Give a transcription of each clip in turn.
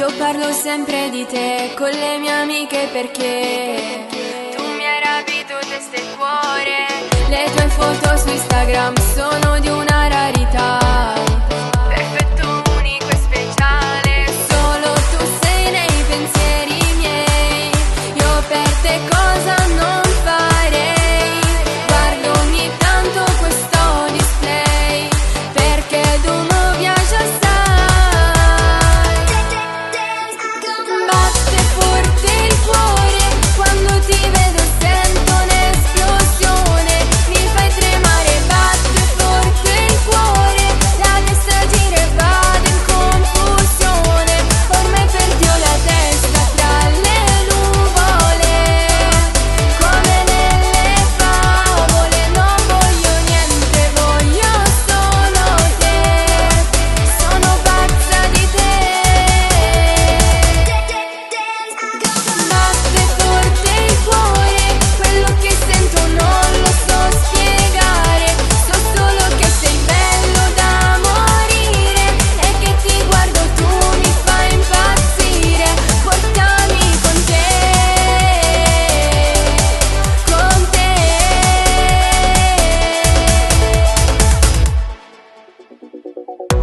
Io parlo sempre di te con le mie amiche perché tu mi hai rapito testa e cuore. Le tue foto su Instagram sono di una rarità, perfetto, unico e speciale. Solo tu sei nei pensieri miei, io per te cosa non farei. Guardo ogni tanto questo display perché tu mi piaci assai. Batte forte il cuore quando ti vedo, sento un'esplosione, mi fai tremare. Batte forte il cuore, la testa gira e vado in confusione. Ormai perdio la testa tra le nuvole, come nelle favole. Non voglio niente, voglio solo te, sono pazza di te. Batte forte il cuore, quello che sento non lo so spiegare. So solo che sei bello da morire e che ti guardo, tu mi fai impazzire. Portami con te, con te.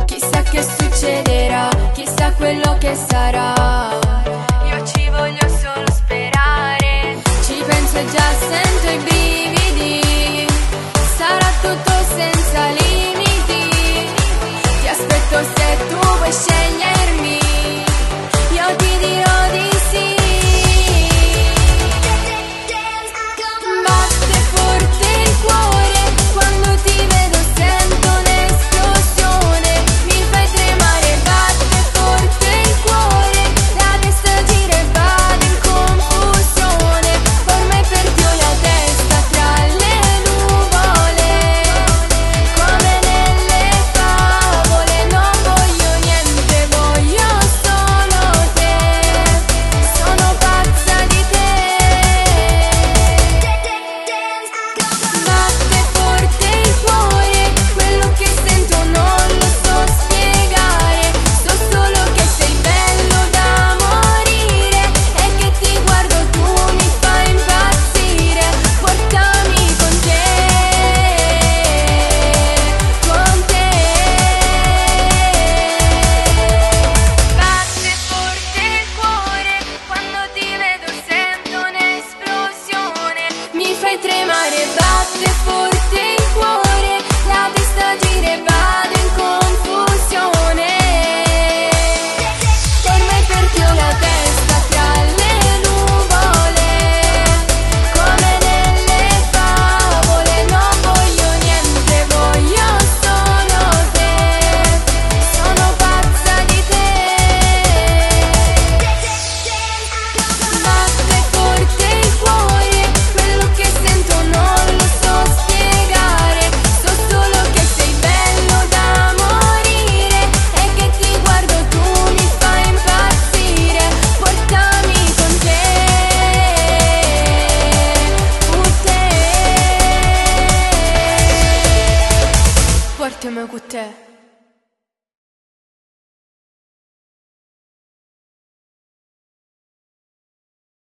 Chissà che succederà, chissà quello che sarà. Io ci voglio solo sperare, ci penso e già sento i brividi. Sarà tutto senza limiti, ti aspetto se tu vuoi scegliere.